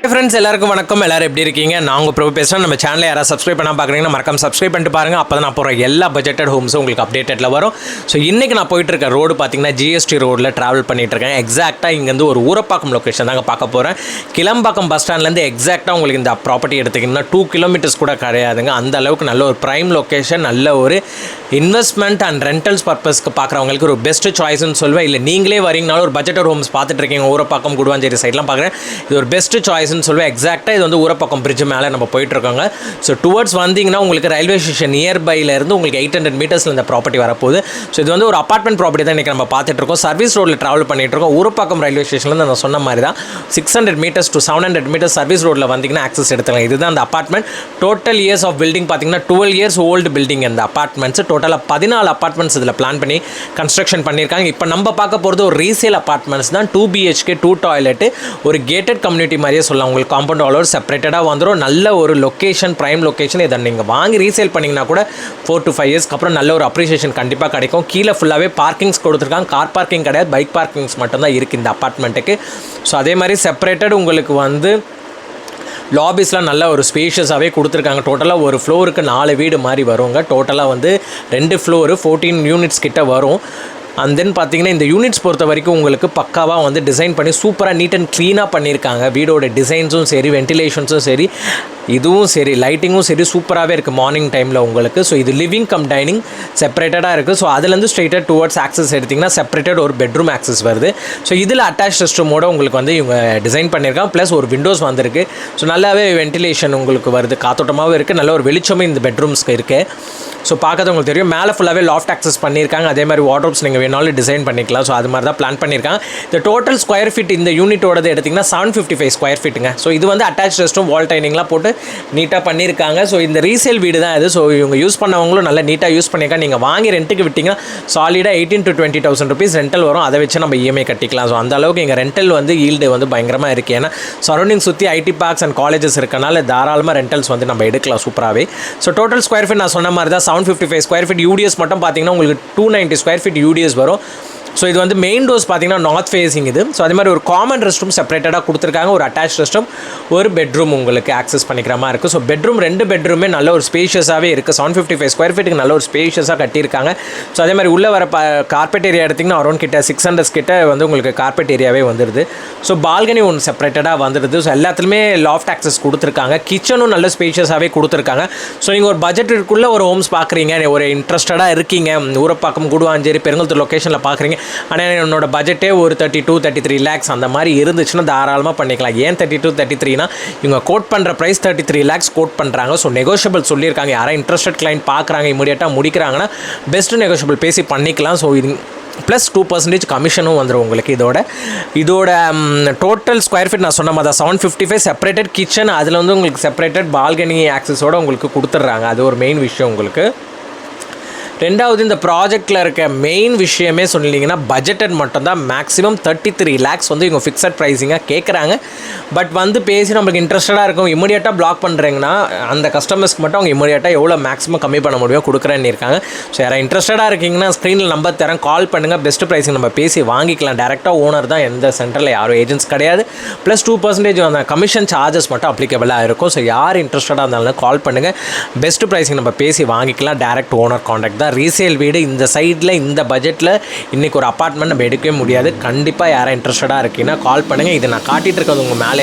Friends எல்லாருக்கும் வணக்கம். எல்லாரும் எப்படி இருக்கீங்க? நான் உங்கள் பிரபு பேசுகிறேன். நம்ம சேனலை யாராவது சப்ஸ்கிரைப் பண்ணால் பார்க்குறீங்கன்னா மறக்காம சப்ஸ்கிரைப் பண்ணிட்டு பாருங்கள். அப்போ தான் நான் போகிற எல்லா பட்ஜெட்டட் ஹோம்ஸும் உங்களுக்கு அப்டேட்டடில் வரும். ஸோ இன்றைக்கி நான் போயிட்டு இருக்க ரோடு பார்த்தீங்கன்னா ஜிஎஸ்டி ரோடில் ட்ராவல் பண்ணிட்டு இருக்கேன். எக்ஸாக்டாக இங்கேருந்து ஒரு ஊரப்பாக்கம் லொக்கேஷன் தாங்க பார்க்க போகிறேன். கிளம்பாக்கம் பஸ் ஸ்டாண்ட்லேருந்து எக்ஸாக்டாக உங்களுக்கு இந்த ப்ராப்பர்ட்டி எடுத்திங்கன்னா 2 கிலோமீட்டர்ஸ் கூட கிடையாதுங்க. அந்த அளவுக்கு நல்ல ஒரு ப்ரைம் லொக்கேஷன், நல்ல ஒரு இன்வெஸ்ட்மெண்ட் அண்ட் ரெண்டல்ஸ் பர்பஸ்க்கு பார்க்குறவங்களுக்கு ஒரு பெஸ்ட்டு சாய்ஸ்னு சொல்லுவேன். இல்லை நீங்களே வரீங்கனாலும் ஒரு பட்ஜெட்டட் ஹோம்ஸ் பார்த்துட்டு இருக்கீங்க, ஊரப்பாக்கம் குடுவாஞ்சேரி சைட்லாம் பார்க்குறேன், இது ஒரு பெஸ்ட்டு சாய்ஸ்னு சொல்லுவேன். எக்ஸாக்டாக இது வந்து ஊரப்பாக்கம் பிரிட்ஜ் மேலே நம்ம போயிட்டுருக்கோங்க. ஸோ டுவர்ட்ஸ் வந்தீங்கன்னா உங்களுக்கு ரயில்வே ஸ்டேஷன் நியர்பைலேருந்து உங்களுக்கு 800 மீட்டர்ஸில் இந்த ப்ராப்பர்ட்டி வரப்போகுது. ஸோ இது வந்து ஒரு அப்பார்ட்மெண்ட் ப்ராப்பர்ட்டி தான் இன்றைக்கி நம்ம பார்த்துட்ருக்கோம். சர்வீஸ் ரோடில் ட்ராவல் பண்ணிட்டுருக்கோம். ஊரப்பாக்கம் ரயில்வே ஸ்டேஷன்லேருந்து நான் சொன்ன மாதிரி தான் 600 மீட்டர்ஸ் to 700 மீட்டர்ஸ் சர்வீஸ் ரோடில் வந்தீங்கன்னா ஆக்சஸ் எடுத்துக்கலாம். இதுதான் அந்த apartment. Total years of building பார்த்தீங்கன்னா 12 இயர்ஸ் ஓல்டு பில்டிங். இந்த அப்பார்ட்மெண்ட்ஸ் டோட்டலாக 14 அப்பார்ட்மெண்ட்ஸ் இதில் பிளான் பண்ணி கன்ஸ்ட்ரக்ஷன் பண்ணியிருக்காங்க. இப்போ நம்ம பார்க்க போகிறது ஒரு ரீசேல் அப்பார்ட்மெண்ட்ஸ் தான். 2 BHK 2 டாய்லெட்டு, ஒரு கேட்டட் கம்யூனிட்டி மாதிரியே சொல்லலாம். உங்களுக்கு காம்பவுண்ட் ஆல் செப்பரேட்டடாக வந்துடும். நல்ல ஒரு லொக்கேஷன், ப்ரைம் லொக்கேஷன். இதை நீங்கள் வாங்கி ரீசேல் பண்ணிங்கன்னா கூட 4 to 5 இயர்ஸ்க்கு அப்புறம் நல்ல ஒரு அப்ரிசியேஷன் கண்டிப்பாக கிடைக்கும். கீழே ஃபுல்லாகவே பார்க்கிங்ஸ் கொடுத்துருக்காங்க. கார் பார்க்கிங் கிடையாது, பைக் பார்க்கிங்ஸ் மட்டும்தான் இருக்குது இந்த அப்பார்ட்மெண்ட்டுக்கு. ஸோ அதே மாதிரி செப்பரேட்டட் உங்களுக்கு வந்து லாபிஸ்லாம் நல்ல ஒரு ஸ்பேஷியஸாகவே கொடுத்துருக்காங்க. டோட்டலாக ஒரு ஃப்ளோருக்கு 4 வீடு மாதிரி வருங்க. டோட்டலாக வந்து 2 ஃப்ளோரு 14 யூனிட்ஸ் கிட்ட வரும். அண்ட் தென் பார்த்தீங்கன்னா இந்த யூனிட்ஸ் பொறுத்த வரைக்கும் உங்களுக்கு பக்காவாக வந்து டிசைன் பண்ணி சூப்பராக நீட் அண்ட் க்ளீனாக பண்ணியிருக்காங்க. வீடோட டிசைன்ஸும் சரி, வென்டிலேஷன்ஸும் சரி, இதுவும் சரி, லைட்டிங்கும் சரி சூப்பராகவே இருக்குது மார்னிங் டைமில் உங்களுக்கு. ஸோ இது லிவிங் கம் டைனிங் செப்பரேட்டடாக இருக்குது. ஸோ அதுலேருந்து ஸ்ட்ரெயிட்டாக டுவர்ட்ஸ் ஆக்சஸ் எடுத்திங்கன்னா செப்பரேட்டட் ஒரு பெட்ரூம் ஆக்சஸ் வருது. ஸோ இதில் அட்டாச் ரெஸ்ட்ரூமோட உங்களுக்கு வந்து இவங்க டிசைன் பண்ணியிருக்காங்க. ப்ளஸ் ஒரு விண்டோஸ் வந்திருக்கு. ஸோ நல்லாவே வென்டிலேஷன் உங்களுக்கு வருது, காத்தோட்டமாகவும் இருக்குது. நல்ல ஒரு வெளிச்சமும் இந்த பெட்ரூம்ஸ்க்கு இருக்குது. ஸோ பார்க்கறது உங்களுக்கு தெரியும். மேலே ஃபுல்லாகவே லாஃப்ட் ஆக்சஸ் பண்ணியிருக்காங்க. அதே மாதிரி வார்ட்ரோப்ஸ் நீங்கள் வேணாலும் டிசைன் பண்ணிக்கலாம். ஸோ அது மாதிரி தான் பிளான் பண்ணியிருக்காங்க. இந்த டோட்டல் ஸ்கொயர் ஃபீட் இந்த யூனிட்டோடது எடுத்திங்கன்னா 755 ஸ்கொயர் ஃபீட்டுங்க. ஸோ இது வந்து அட்டாச் ரெஸ்ட்ரூம், வால் டைனிங்லாம் போட்டு நீட்டாக பண்ணியிருக்காங்க. ஸோ இந்த ரீசேல் வீடு தான் இது. ஸோ இவங்க யூஸ் பண்ணவங்களும் நல்லா நீட்டாக யூஸ் பண்ணியிருக்காங்க. நீங்கள் வாங்கி ரெண்ட்டுக்கு விட்டிங்கன்னா சாலிடாக 18,000 to 20,000 ருபீஸ் ரெண்டல் வரும். அதை வச்சு நம்ம இஎம்ஐ கட்டிக்கலாம். ஸோ அந்த அளவுக்கு எங்கள் ரெண்டல் வந்து ஈல்டு வந்து பயங்கரமாக இருக்குது. ஏன்னா சரௌண்டிங் சுற்றி ஐடி பார்க்ஸ் அண்ட் காலேஜஸ் இருக்கனால தாராளமாக ரெண்டல்ஸ் வந்து நம்ம எடுக்கலாம் சூப்பராகவே. ஸோ டோட்டல் ஸ்கொயர் ஃபீட் நான் சொன்ன மாதிரி தான் 755 ஸ்கொயர் ஃபீட். யூடிஎஸ் மட்டும் பார்த்தீங்கன்னா உங்களுக்கு 290 ஸ்கொயர் ஃபீட் யூடிஎஸ் வரும். ஸோ இது வந்து மெயின் டோர்ஸ் பார்த்தீங்கன்னா நார்த் ஃபேஸிங் இது. ஸோ அதே மாதிரி ஒரு காமன் ரெஸ்ட் ரூம் செப்பரேட்டடாக கொடுத்துருக்காங்க. ஒரு அட்டாச் ரெஸ்ட் ரூம், ஒரு பெட்ரூம் உங்களுக்கு ஆக்சஸ் பண்ணிக்கிற மாதிரி இருக்குது. ஸோ பெட்ரூம் 2 பெட்ரூமே நல்ல ஒரு ஸ்பேஷியஸாகவே இருக்குது. 755 ஸ்கொயர் ஃபீட்டுக்கு நல்ல ஒரு ஸ்பேஷியஸாக கட்டியிருக்காங்க. ஸோ அதே மாதிரி உள்ளே வர கார்பெட் ஏரியா எடுத்திங்கன்னா அரௌண்ட் கிட்ட 600 கிட்ட வந்து உங்களுக்கு கார்பெட் ஏரியாவே வந்துடுது. ஸோ பால்கனி ஒன்று செப்பரேட்டடாக வந்துடுது. ஸோ எல்லாத்துலேயுமே லாஃப்ட் ஆக்சஸ் கொடுத்துருக்காங்க. கிச்சனும் நல்ல ஸ்பேஷியஸாகவே கொடுத்துருக்காங்க. ஸோ நீங்கள் ஒரு பட்ஜெட்டுக்குள்ளே ஒரு ஹோம்ஸ் பார்க்குறீங்க, ஒரு இன்ட்ரெஸ்டடாக இருக்கீங்க, ஊரப்பாக்கம் குடுவாஞ்சேரி பெருங்குளத்தூர் லொக்கேஷனில் பார்க்குறீங்க, ஆனால் என்னோட பட்ஜெட்டே ஒரு 32-33 லேக்ஸ் அந்த மாதிரி இருந்துச்சுன்னா தாராளமாக பண்ணிக்கலாம். ஏன் 32-33னா இவங்க கோட் பண்ணுற ப்ரைஸ் 33 லேக்ஸ் கோட் பண்ணுறாங்க. ஸோ நெகோஷியபிள் சொல்லியிருக்காங்க. யாராவது இன்ட்ரெஸ்டட் கிளைண்ட் பார்க்குறாங்க, இமீடியட்டாக முடிக்கிறாங்கன்னா பெஸ்ட்டு நெகோஷியபிள் பேசி பண்ணிக்கலாம். ஸோ இது ப்ளஸ் 2% கமிஷனும் வந்துடும் உங்களுக்கு. இதோட டோட்டல் ஸ்கொயர் ஃபீட் நான் சொன்ன மாதிரி தான் 755 செப்பரேட்டட் கிச்சன். அதில் வந்து உங்களுக்கு செப்பரேட்டட் பால்கனி ஆக்சஸோடு உங்களுக்கு கொடுத்துட்றாங்க. அது ஒரு மெயின் விஷயம் உங்களுக்கு. ரெண்டாவது, இந்த ப்ராஜெக்டில் இருக்க மெயின் விஷயமே சொன்னீங்கன்னா பட்ஜெட்டட் மட்டும்தான். மேக்ஸிமம் 33 லேக்ஸ் வந்து இவங்க ஃபிக்ஸட் ப்ரைஸிங்காக கேட்குறாங்க. பட் வந்து பேசி நம்மளுக்கு இன்ட்ரெஸ்டடாக இருக்கும், இமீடியட்டாக பிளாக் பண்ணுறீங்கன்னா அந்த கஸ்டமர்ஸ்க்கு மட்டும் அவங்க இமீடியட்டாக எவ்வளோ மேக்ஸிமம் கம்மி பண்ண முடியும் கொடுக்குறேன்னு இருக்காங்க. ஸோ யாராவது இன்ட்ரெஸ்டடாக இருக்கீங்கன்னா ஸ்க்ரீனில் நம்பர் தரேன், கால் பண்ணுங்கள். பெஸ்ட்டு ப்ரைஸிங் நம்ம பேசி வாங்கிக்கலாம். டேரெக்டாக ஓனர் தான், எந்த சென்டரில் யாரும் ஏஜென்ட்ஸ் கிடையாது. ப்ளஸ் 2% அந்த கமிஷன் சார்ஜஸ் மட்டும் அப்ளிகபிளாக இருக்கும். ஸோ யார் இன்ட்ரெஸ்டடாக இருந்தாலும் கால் பண்ணுங்கள். பெஸ்ட்டு ப்ரைஸிங் நம்ம பேசி வாங்கிக்கலாம். டேரெக்ட் ஓனர் காண்டாக்ட் தான். ரீசேல் வீடு இந்த சைடில் இந்த பட்ஜெட்டில் இன்றைக்கி ஒரு அப்பார்ட்மெண்ட் நம்ம எடுக்கவே முடியாது. கண்டிப்பாக யாரும் இன்ட்ரெஸ்டடாக இருக்கீங்கன்னா கால் பண்ணுங்கள். இதை நான் காட்டிகிட்டு இருக்கிறது உங்கள் மேலே